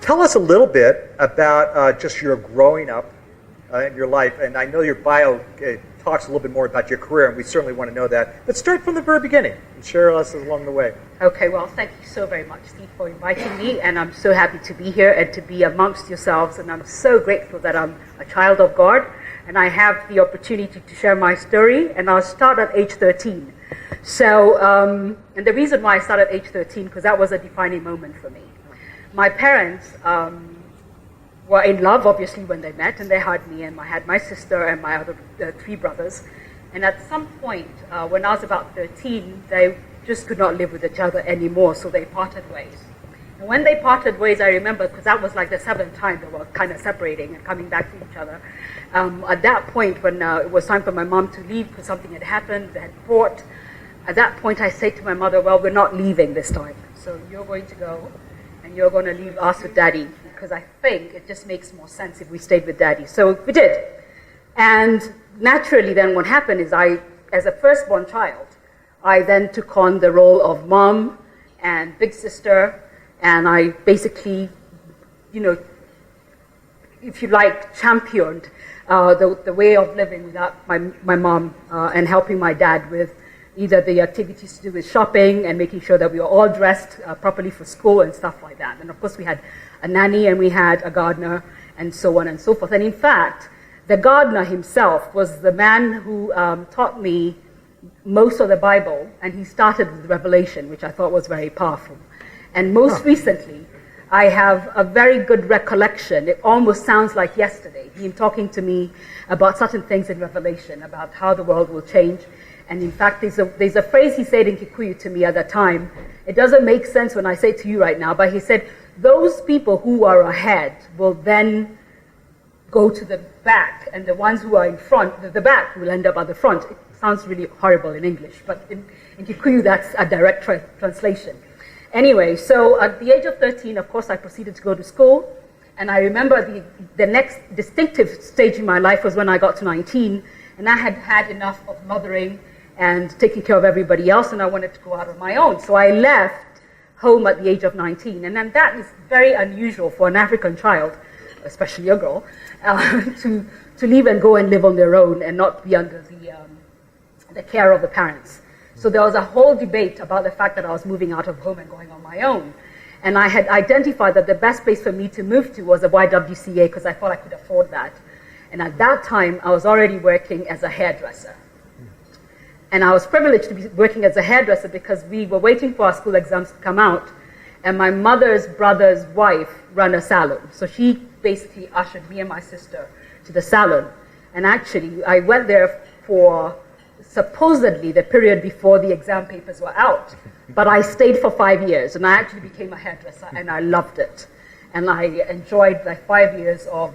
Tell us a little bit about just your growing up in your life. And I know your bio talks a little bit more about your career, and we certainly want to know that. But start from the very beginning and share us along the way. Okay, well, thank you so very much, Steve, for inviting me. And I'm so happy to be here and to be amongst yourselves. And I'm so grateful that I'm a child of God. And I have the opportunity to share my story. And I'll start at age 13. So, and the reason why I started at age 13, because that was a defining moment for me. My parents were in love, obviously, when they met, and they had me, and I had my sister and my other 3 brothers. And at some point, when I was about 13, they just could not live with each other anymore, so they parted ways. And when they parted ways, I remember, because that was like the 7th time they were kind of separating and coming back to each other. At that point, when it was time for my mom to leave because something had happened, they had fought, at that point I said to my mother, well, we're not leaving this time, so you're going to go, and you're going to leave us with Daddy, because I think it just makes more sense if we stayed with Daddy. So we did. And naturally then what happened is I, as a firstborn child, I then took on the role of mom and big sister, and I basically, you know, if you like, championed the way of living without my mom and helping my dad with either the activities to do with shopping and making sure that we were all dressed properly for school and stuff like that. And of course we had a nanny and we had a gardener and so on and so forth. And in fact, the gardener himself was the man who taught me most of the Bible, and he started with Revelation, which I thought was very powerful. And most recently, I have a very good recollection. It almost sounds like yesterday, him talking to me about certain things in Revelation, about how the world will change. And in fact, there's a phrase he said in Kikuyu to me at the time. It doesn't make sense when I say it to you right now, but he said, those people who are ahead will then go to the back, and the ones who are in front, the back will end up at the front. It sounds really horrible in English, but in Kikuyu, that's a direct translation. Anyway, so at the age of 13, of course, I proceeded to go to school. And I remember the next distinctive stage in my life was when I got to 19, and I had had enough of mothering and taking care of everybody else, and I wanted to go out on my own. So I left home at the age of 19. And then that is very unusual for an African child, especially a girl, to leave and go and live on their own and not be under the care of the parents. So there was a whole debate about the fact that I was moving out of home and going on my own. And I had identified that the best place for me to move to was a YWCA because I thought I could afford that. And at that time, I was already working as a hairdresser. And I was privileged to be working as a hairdresser because we were waiting for our school exams to come out. And my mother's brother's wife ran a salon. So she basically ushered me and my sister to the salon. And actually, I went there for supposedly the period before the exam papers were out. But I stayed for 5 years, and I actually became a hairdresser, and I loved it. And I enjoyed the 5 years of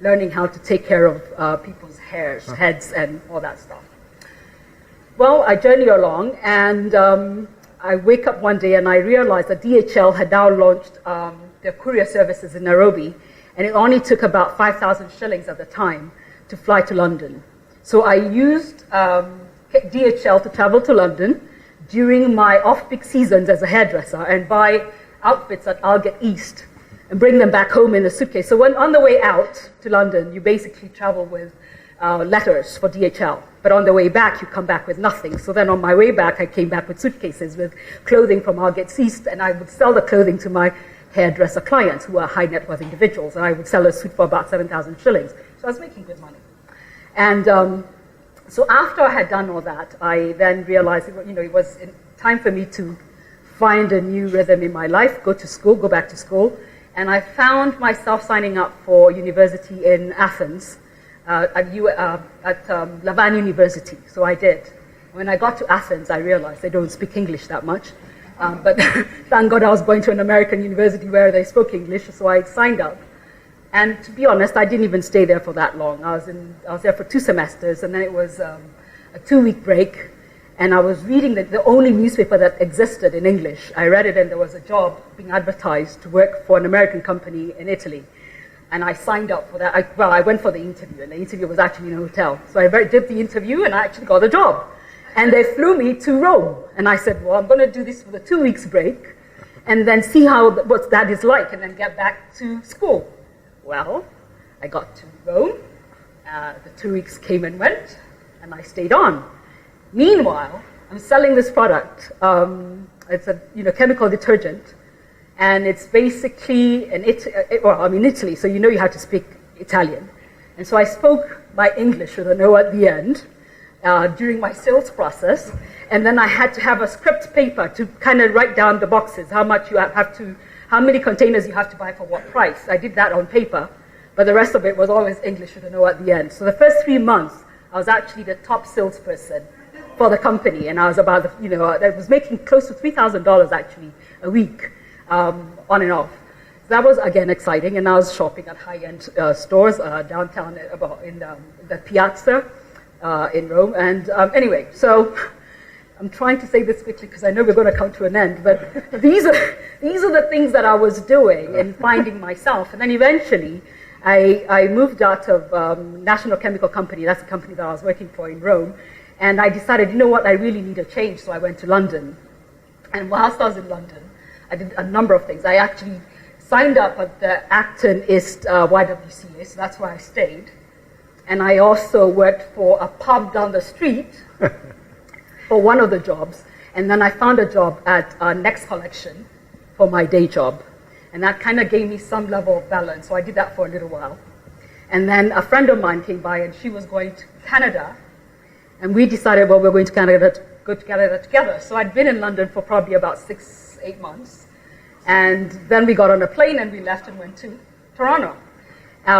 learning how to take care of people's heads, and all that stuff. Well, I journey along, and I wake up one day, and I realize that DHL had now launched their courier services in Nairobi, and it only took about 5,000 shillings at the time to fly to London. So I used DHL to travel to London during my off-peak seasons as a hairdresser and buy outfits at Aldgate East and bring them back home in a suitcase. So when on the way out to London, you basically travel with letters for DHL. But on the way back, you come back with nothing. So then on my way back, I came back with suitcases with clothing from Aldgate East, and I would sell the clothing to my hairdresser clients who are high net worth individuals. And I would sell a suit for about 7,000 shillings. So I was making good money. And so after I had done all that, I then realized, it was time for me to find a new rhythm in my life, go back to school. And I found myself signing up for university in Athens, at Lavan University. So I did. When I got to Athens, I realized they don't speak English that much. But thank God I was going to an American university where they spoke English, so I signed up. And to be honest, I didn't even stay there for that long. I was there for 2 semesters, and then it was a 2-week break. And I was reading the only newspaper that existed in English. I read it, and there was a job being advertised to work for an American company in Italy. And I signed up for that. I went for the interview, and the interview was actually in a hotel. So I did the interview, and I actually got a job. And they flew me to Rome. And I said, well, I'm going to do this for the 2 weeks break. and then see what that is like, and then get back to school. Well, I got to Rome. The 2 weeks came and went, and I stayed on. Meanwhile, I'm selling this product. It's a chemical detergent, and it's basically in Italy, so you have to speak Italian. And so I spoke my English with a no at the end during my sales process, and then I had to have a script paper to kind of write down the boxes, how many containers you have to buy for what price. I did that on paper, but the rest of it was always English with a no at the end. So the first 3 months, I was actually the top salesperson for the company, and I was I was making close to $3,000 actually a week, on and off. That was, again, exciting, and I was shopping at high-end stores downtown in the Piazza in Rome. And anyway, so I'm trying to say this quickly because I know we're going to come to an end, but these are the things that I was doing and finding myself. And then eventually, I moved out of National Chemical Company. That's the company that I was working for in Rome. And I decided, you know what, I really need a change, so I went to London. And whilst I was in London, I did a number of things. I actually signed up at the Acton East YWCA, so that's where I stayed. And I also worked for a pub down the street for one of the jobs. And then I found a job at Next Collection for my day job. And that kind of gave me some level of balance, so I did that for a little while. And then a friend of mine came by, and she was going to Canada. And we decided, well, we're going to go to Canada together. So I'd been in London for probably about 6-8 months. And then we got on a plane and we left and went to Toronto.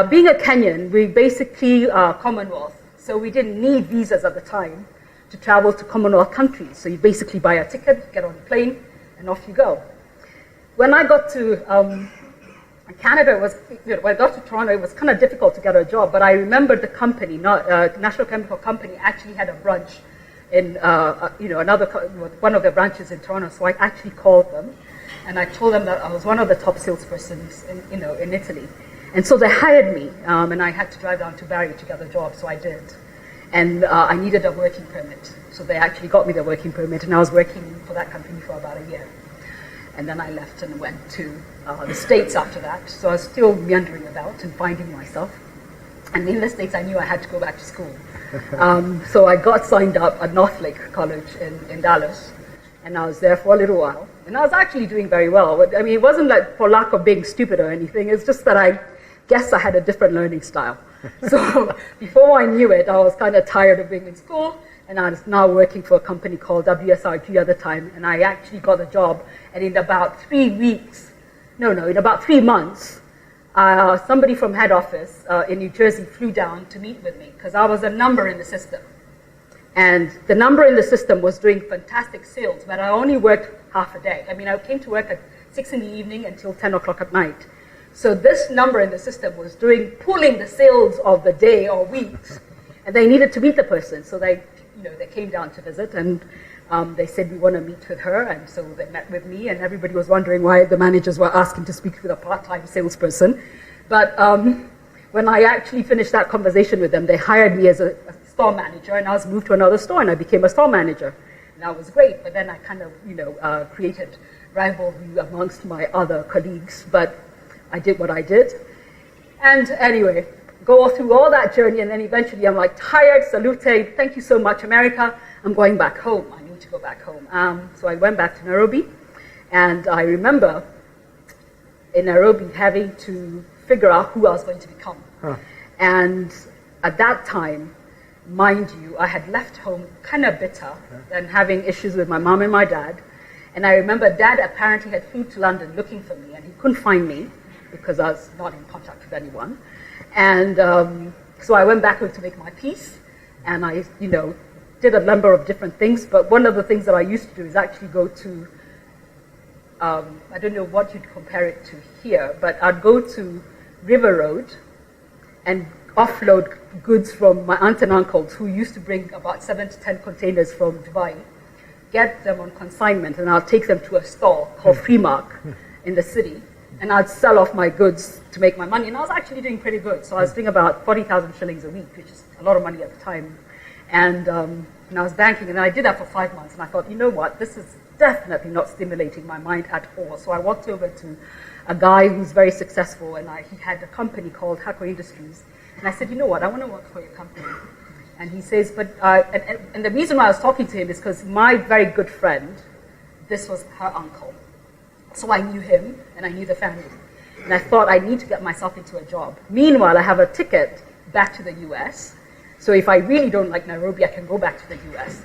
Being a Kenyan, we basically are Commonwealth. So we didn't need visas at the time to travel to Commonwealth countries. So you basically buy a ticket, get on a plane, and off you go. When I got to Canada, when I got to Toronto, it was kind of difficult to get a job. But I remember the company, National Chemical Company, actually had a branch in one of their branches in Toronto. So I actually called them, and I told them that I was one of the top salespersons in Italy. And so they hired me, and I had to drive down to Barrie to get a job. So I did, and I needed a working permit. So they actually got me the working permit, and I was working for that company for about a year. And then I left and went to the States after that. So I was still meandering about and finding myself. And in the States, I knew I had to go back to school. So I got signed up at Northlake College in Dallas. And I was there for a little while. And I was actually doing very well. I mean, it wasn't like for lack of being stupid or anything. It's just that I guess I had a different learning style. So before I knew it, I was kind of tired of being in school. And I was now working for a company called WSRG at the time. And I actually got a job. And in about 3 months, somebody from head office in New Jersey flew down to meet with me because I was a number in the system. And the number in the system was doing fantastic sales, but I only worked half a day. I mean, I came to work at 6 in the evening until 10 o'clock at night. So this number in the system was pulling the sales of the day or weeks. And they needed to meet the person. So they came down to visit, and they said, we want to meet with her. And so they met with me, and everybody was wondering why the managers were asking to speak with a part-time salesperson. But when I actually finished that conversation with them, they hired me as a store manager, and I was moved to another store, and I became a store manager. And that was great, but then I kind of, created rivalry amongst my other colleagues, but I did what I did. And anyway, go through all that journey, and then eventually I'm like, tired, salute, thank you so much, America. I'm going back home. I need to go back home. So I went back to Nairobi, and I remember in Nairobi having to figure out who I was going to become. Huh. And at that time, mind you, I had left home kind of bitter and having issues with my mom and my dad. And I remember Dad apparently had flew to London looking for me, and he couldn't find me because I was not in contact with anyone. And so I went back home to make my peace, and I, did a number of different things. But one of the things that I used to do is actually go to, I don't know what you'd compare it to here, but I'd go to River Road and offload goods from my aunt and uncles who used to bring about 7 to 10 containers from Dubai, get them on consignment, and I'll take them to a store called Freemark in the city, and I'd sell off my goods to make my money. And I was actually doing pretty good. So I was doing about 40,000 shillings a week, which is a lot of money at the time. And I was banking, and I did that for 5 months, and I thought, you know what, this is definitely not stimulating my mind at all. So I walked over to a guy who's very successful, and he had a company called Hacker Industries. And I said, you know what, I want to work for your company. And he says, but, and the reason why I was talking to him is because my very good friend, this was her uncle. So I knew him, and I knew the family. And I thought, I need to get myself into a job. Meanwhile, I have a ticket back to the US. So if I really don't like Nairobi, I can go back to the US.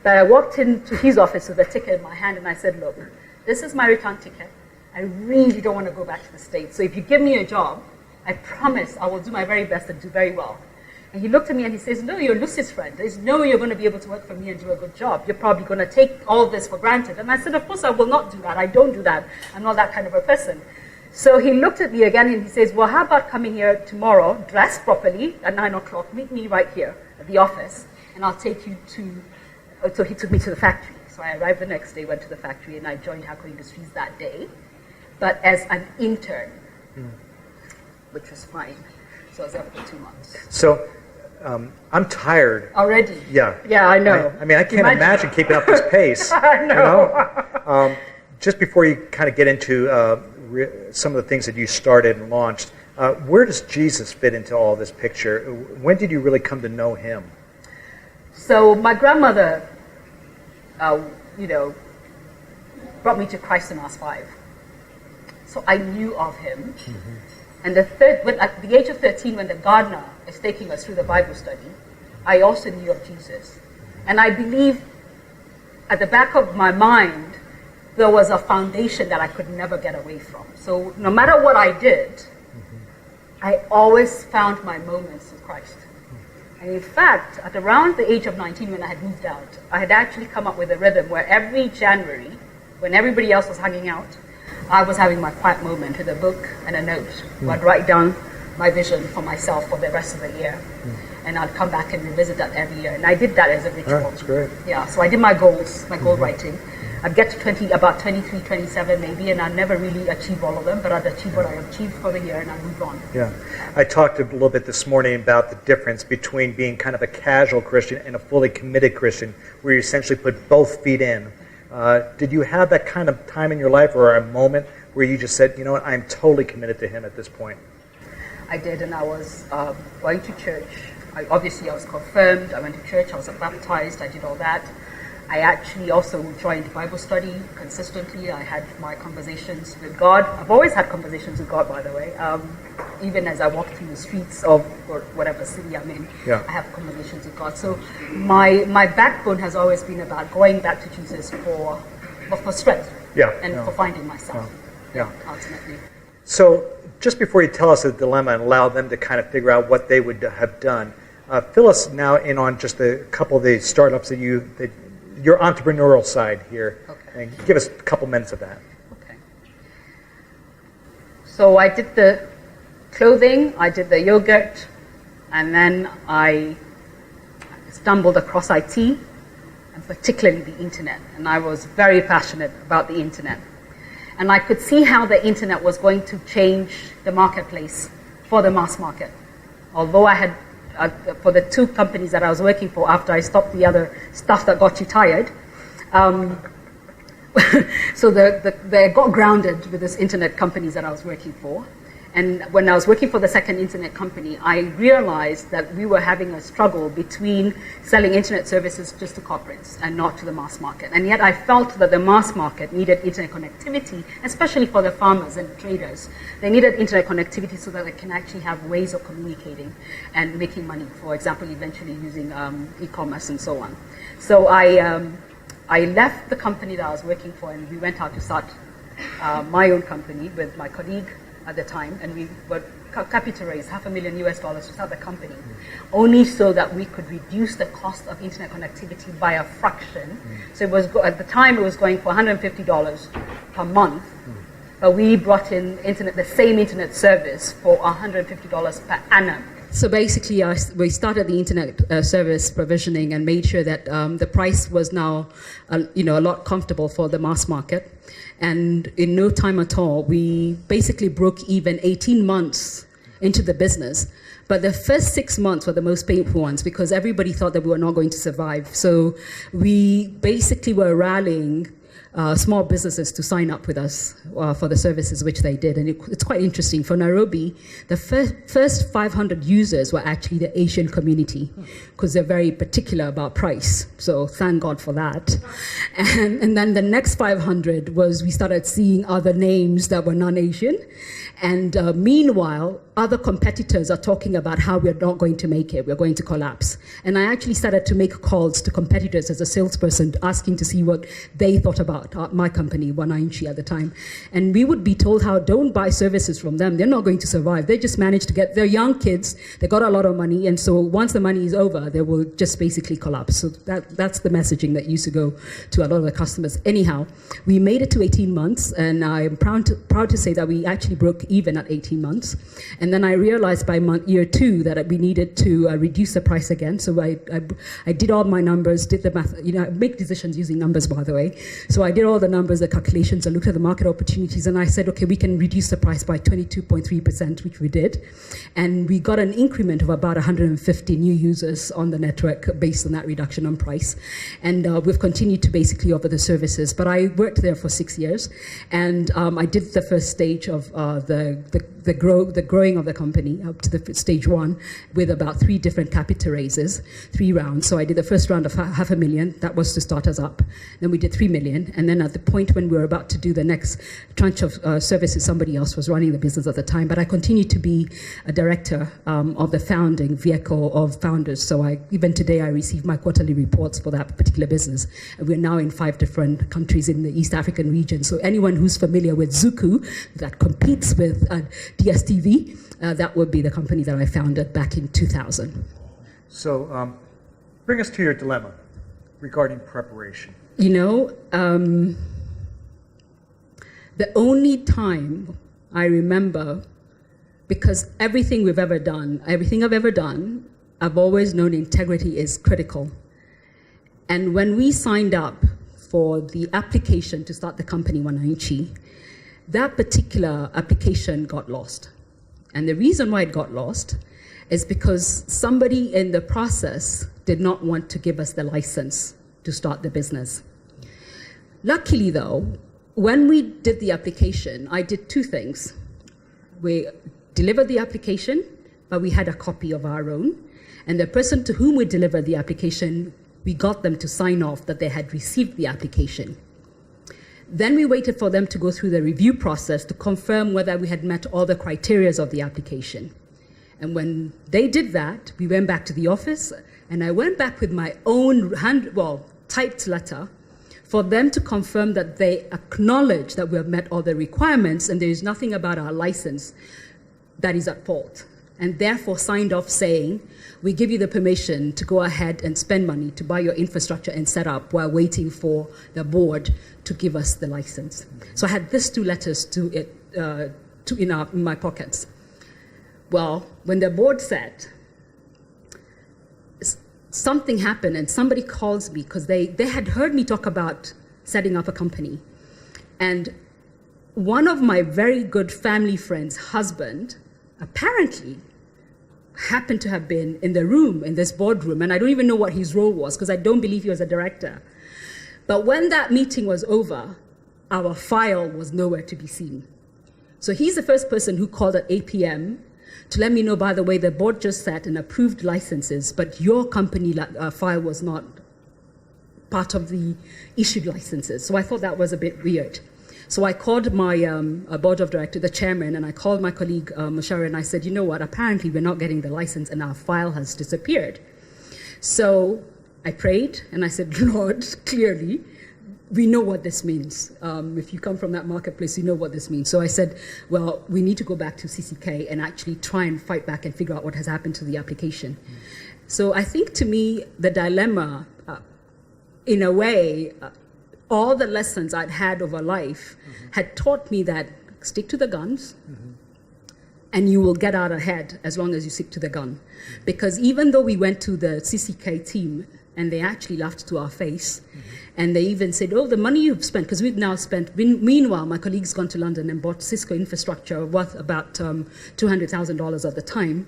But I walked into his office with a ticket in my hand, and I said, look, this is my return ticket. I really don't want to go back to the States. So if you give me a job, I promise I will do my very best and do very well. And he looked at me and he says, no, you're Lucy's friend. There's no you're going to be able to work for me and do a good job. You're probably going to take all this for granted. And I said, of course I will not do that. I don't do that. I'm not that kind of a person. So he looked at me again and he says, well, how about coming here tomorrow, dress properly at 9 o'clock, meet me right here at the office, and I'll take you to... So he took me to the factory. So I arrived the next day, went to the factory, and I joined Hacker Industries that day, but as an intern, which was fine. So I was there for 2 months. So I'm tired. Already? Yeah. Yeah, I know. I mean, I can't imagine keeping up this pace. I know. Just before you kind of get into some of the things that you started and launched, where does Jesus fit into all this picture? When did you really come to know him? So my grandmother, brought me to Christ when I was 5. So I knew of him. Mm-hmm. And at the age of 13, when the gardener is taking us through the Bible study, I also knew of Jesus. And I believe at the back of my mind, there was a foundation that I could never get away from. So no matter what I did, I always found my moments with Christ. And in fact, at around the age of 19, when I had moved out, I had actually come up with a rhythm where every January, when everybody else was hanging out, I was having my quiet moment with a book and a note. I'd write down my vision for myself for the rest of the year. And I'd come back and revisit that every year. And I did that as a ritual. That's great. Yeah, so I did my goals, my goal writing. I'd get to about 23, 27 maybe, and I'd never really achieve all of them, but I'd achieve what I achieved for the year and I'd move on. Yeah. I talked a little bit this morning about the difference between being kind of a casual Christian and a fully committed Christian, where you essentially put both feet in. Did you have that kind of time in your life or a moment where you just said, you know what, I'm totally committed to him at this point? I did, and I was going to church. I was confirmed, I went to church, I was baptized, I did all that. I actually also joined Bible study consistently. I had my conversations with God. I've always had conversations with God, by the way. Even as I walk through the streets of whatever city I'm in, I have conversations with God. So my backbone has always been about going back to Jesus for strength and for finding myself, ultimately. So just before you tell us the dilemma and allow them to kind of figure out what they would have done, fill us now in on just a couple of the startups that your entrepreneurial side here, and give us a couple minutes of that. Okay. So I did the clothing, I did the yogurt, and then I stumbled across IT, and particularly the internet. And I was very passionate about the internet. And I could see how the internet was going to change the marketplace for the mass market. Although I had for the 2 companies that I was working for after I stopped the other stuff that got you tired. So they got grounded with this internet companies that I was working for. And when I was working for the second internet company, I realized that we were having a struggle between selling internet services just to corporates and not to the mass market. And yet I felt that the mass market needed internet connectivity, especially for the farmers and traders. They needed internet connectivity so that they can actually have ways of communicating and making money, for example, eventually using e-commerce and so on. So I left the company that I was working for, and we went out to start my own company with my colleague at the time, and we were capital raised $500,000 to start the company, only so that we could reduce the cost of internet connectivity by a fraction. So it was at the time it was going for $150 per month, but we brought in the same internet service for $150 per annum. So basically, we started the internet service provisioning and made sure that the price was now, a lot comfortable for the mass market. And in no time at all, we basically broke even 18 months into the business. But the first 6 months were the most painful ones because everybody thought that we were not going to survive. So we basically were rallying small businesses to sign up with us for the services, which they did. And it's quite interesting. For Nairobi, the first 500 users were actually the Asian community, because they're very particular about price. So thank God for that. And then the next 500 was, we started seeing other names that were non-Asian. And meanwhile, other competitors are talking about how we're not going to make it, we're going to collapse. And I actually started to make calls to competitors as a salesperson, asking to see what they thought about my company, Wananchi at the time. And we would be told how, don't buy services from them, they're not going to survive. They just managed to they're young kids, they got a lot of money, and so once the money is over, they will just basically collapse. So that's the messaging that used to go to a lot of the customers. Anyhow, we made it to 18 months, and I'm proud to say that we actually broke even at 18 months. And then I realized by year 2 that we needed to reduce the price again. So I did all my numbers, did the math. I make decisions using numbers, by the way. So I did all the numbers, the calculations, I looked at the market opportunities, and I said, okay, we can reduce the price by 22.3%, which we did. And we got an increment of about 150 new users on the network based on that reduction on price. And we've continued to basically offer the services. But I worked there for 6 years, and I did the first stage of the growing of the company up to the stage 1 with about 3 different capital raises, 3 rounds. So I did the first round of $500,000, that was to start us up. Then we did 3 million, and then at the point when we were about to do the next tranche of services, somebody else was running the business at the time. But I continued to be a director of the founding vehicle of founders. So even today I receive my quarterly reports for that particular business. And we're now in 5 different countries in the East African region. So anyone who's familiar with Zuku, that competes with DSTV, that would be the company that I founded back in 2000. So bring us to your dilemma regarding preparation. The only time I remember, because everything I've ever done, I've always known integrity is critical. And when we signed up for the application to start the company Wananchi, that particular application got lost. And the reason why it got lost is because somebody in the process did not want to give us the license to start the business. Luckily though, when we did the application, I did 2 things. We delivered the application, but we had a copy of our own. And the person to whom we delivered the application, we got them to sign off that they had received the application. Then we waited for them to go through the review process to confirm whether we had met all the criteria of the application. And when they did that, we went back to the office, and I went back with my own typed letter for them to confirm that they acknowledge that we have met all the requirements and there is nothing about our license that is at fault. And therefore signed off saying, we give you the permission to go ahead and spend money to buy your infrastructure and set up while waiting for the board to give us the license. So I had these 2 letters in my pockets. Well, when the board said, something happened and somebody calls me because they had heard me talk about setting up a company. And one of my very good family friends' husband apparently happened to have been in the room, in this boardroom, and I don't even know what his role was because I don't believe he was a director. But when that meeting was over, our file was nowhere to be seen. So he's the first person who called at 8 p.m. to let me know, by the way, the board just sat and approved licenses, but your company file was not part of the issued licenses. So I thought that was a bit weird. So I called my board of directors, the chairman, and I called my colleague, Mashara, and I said, you know what, apparently we're not getting the license and our file has disappeared. So I prayed and I said, Lord, clearly, we know what this means. If you come from that marketplace, you know what this means. So I said, well, we need to go back to CCK and actually try and fight back and figure out what has happened to the application. So I think to me, the dilemma, in a way, all the lessons I'd had over life had taught me that stick to the guns and you will get out ahead as long as you stick to the gun. Because even though we went to the CCK team and they actually laughed to our face, and they even said, oh, the money you've spent, because we've now spent, meanwhile, my colleague's gone to London and bought Cisco infrastructure worth about $200,000 at the time.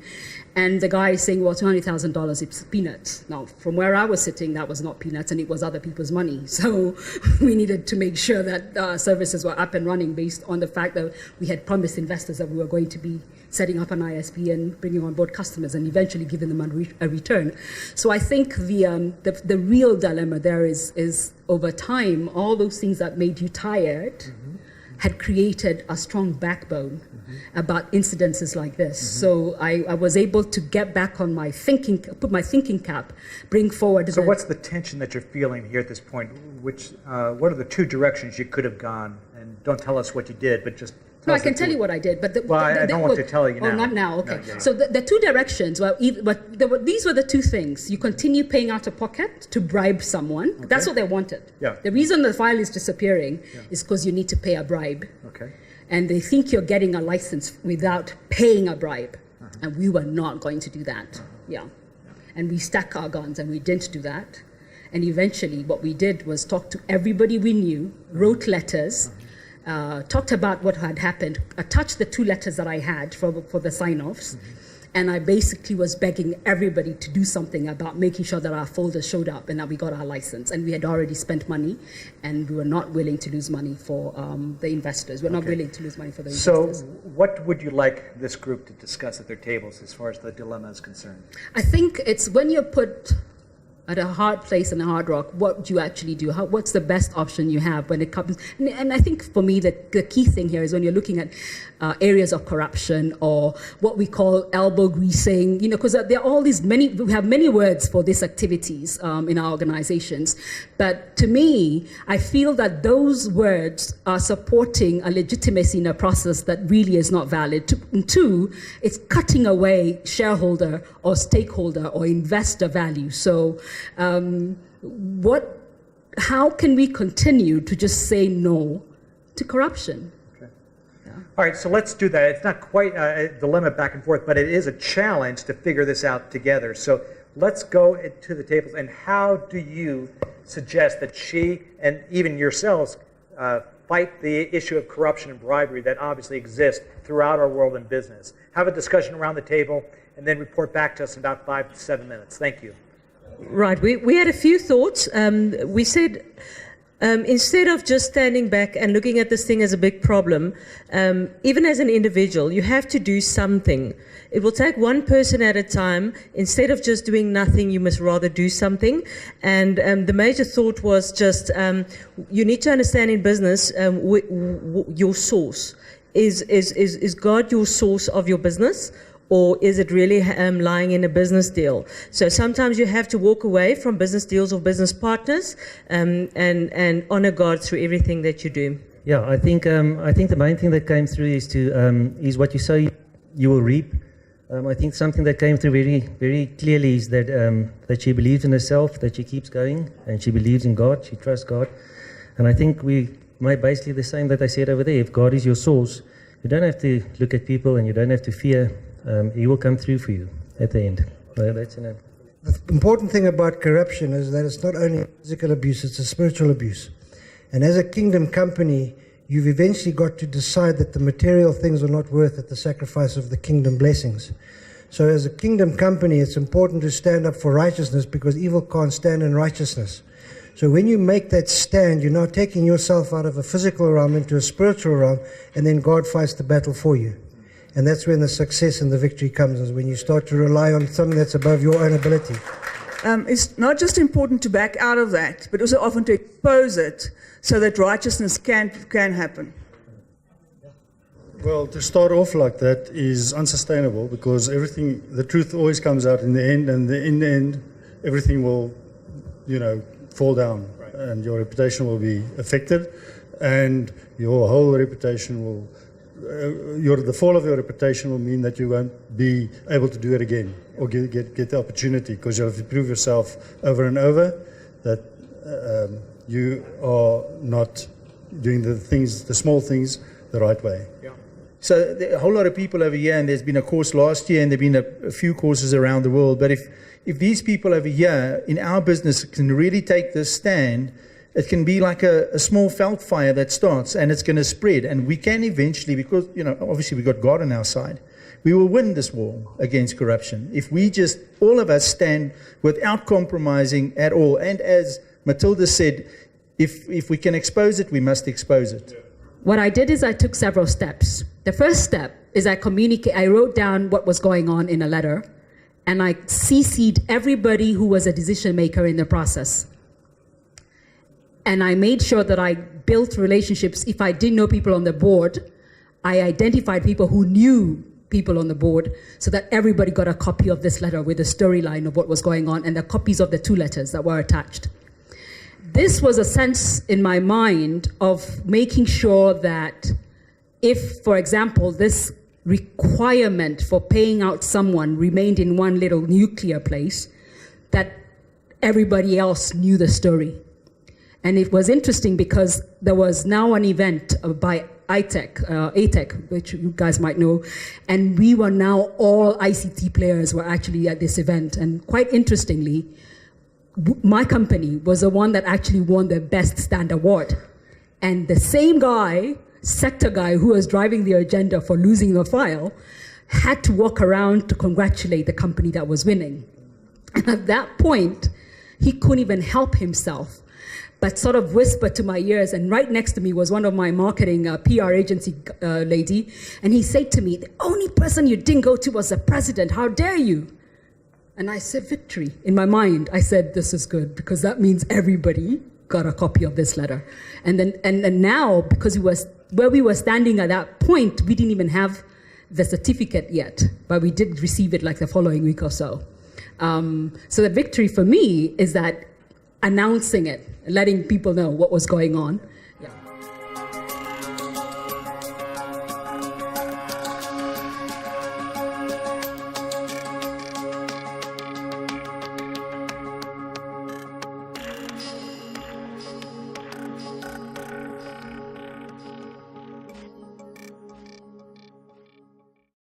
And the guy is saying, well, $200,000, it's peanuts. Now, from where I was sitting, that was not peanuts, and it was other people's money. So we needed to make sure that services were up and running based on the fact that we had promised investors that we were going to be setting up an ISP and bringing on board customers and eventually giving them a return. So I think the real dilemma there is over time, all those things that made you tired had created a strong backbone about incidences like this. So I was able to get back on my thinking, put my thinking cap, bring forward. So what's the tension that you're feeling here at this point? What are the two directions you could have gone? And don't tell us what you did, but just no, I can tell you what I did, but I don't want to tell you now. Oh, not now. Okay. No, yeah. So the two directions. Well, these were the two things. You continue paying out of pocket to bribe someone. Okay. That's what they wanted. Yeah. The reason the file is disappearing is because you need to pay a bribe. Okay. And they think you're getting a license without paying a bribe, and we were not going to do that. And we stuck our guns, and we didn't do that. And eventually, what we did was talk to everybody we knew, wrote letters. Talked about what had happened, attached the two letters that I had for the sign-offs, and I basically was begging everybody to do something about making sure that our folders showed up and that we got our license. And we had already spent money, and we were not willing to lose money for the investors. We're not willing to lose money for the investors. So what would you like this group to discuss at their tables as far as the dilemma is concerned? I think it's when you're put at a hard place and a hard rock, what do you actually do? What's the best option you have when it comes? And I think for me, the key thing here is when you're looking at areas of corruption or what we call elbow greasing, because there are all these we have many words for these activities in our organizations. But to me, I feel that those words are supporting a legitimacy in a process that really is not valid. And two, it's cutting away shareholder or stakeholder or investor value. So how can we continue to just say no to corruption? Okay. All right, so let's do that. It's not quite a dilemma back and forth, but it is a challenge to figure this out together. So let's go to the tables. And how do you suggest that she and even yourselves fight the issue of corruption and bribery that obviously exists throughout our world and business? Have a discussion around the table and then report back to us in about 5 to 7 minutes. Thank you. Right. We had a few thoughts. We said instead of just standing back and looking at this thing as a big problem, even as an individual, you have to do something. It will take one person at a time. Instead of just doing nothing, you must rather do something. And the major thought was just you need to understand in business your source. Is God your source of your business? Or is it really lying in a business deal? So sometimes you have to walk away from business deals or business partners and honor God through everything that you do. Yeah, I think the main thing that came through is what you sow, you will reap. I think something that came through very, very clearly is that she believes in herself, that she keeps going, and she believes in God, she trusts God. And I think we might basically the same that I said over there. If God is your source, you don't have to look at people and you don't have to fear. He will come through for you at the end. That's enough. The important thing about corruption is that it's not only physical abuse, it's a spiritual abuse. And as a kingdom company, you've eventually got to decide that the material things are not worth at the sacrifice of the kingdom blessings. So as a kingdom company, it's important to stand up for righteousness because evil can't stand in righteousness. So when you make that stand, you're now taking yourself out of a physical realm into a spiritual realm, and then God fights the battle for you. And that's when the success and the victory comes, is when you start to rely on something that's above your own ability. It's not just important to back out of that, but also often to expose it so that righteousness can happen. Well, to start off like that is unsustainable because the truth always comes out in the end, and in the end, everything will, fall down, and your reputation will be affected, and your whole reputation will. The fall of your reputation will mean that you won't be able to do it again or get the opportunity because you have to prove yourself over and over that you are not doing the small things the right way. Yeah. So a whole lot of people over here, and there's been a course last year and there have been a few courses around the world, but if these people over here in our business can really take this stand, it can be like a small felt fire that starts and it's going to spread. And we can eventually, because, obviously we've got God on our side, we will win this war against corruption. If we just, all of us, stand without compromising at all. And as Matilda said, if we can expose it, we must expose it. What I did is I took several steps. The first step is I wrote down what was going on in a letter, and I CC'd everybody who was a decision maker in the process. And I made sure that I built relationships. If I didn't know people on the board, I identified people who knew people on the board so that everybody got a copy of this letter with a storyline of what was going on and the copies of the 2 letters that were attached. This was a sense in my mind of making sure that if, for example, this requirement for paying out someone remained in one little nuclear place, that everybody else knew the story. And it was interesting because there was now an event by ATEC, which you guys might know, and we were now all ICT players were actually at this event. And quite interestingly, my company was the one that actually won the Best Stand Award. And the same guy, sector guy who was driving the agenda for losing the file, had to walk around to congratulate the company that was winning. And at that point, he couldn't even help himself, but sort of whispered to my ears, and right next to me was one of my marketing PR agency lady, and he said to me, the only person you didn't go to was the president, how dare you? And I said, victory. In my mind, I said, this is good, because that means everybody got a copy of this letter. And then, and now, because where we were standing at that point, we didn't even have the certificate yet, but we did receive it like the following week or so. So the victory for me is that announcing it, letting people know what was going on,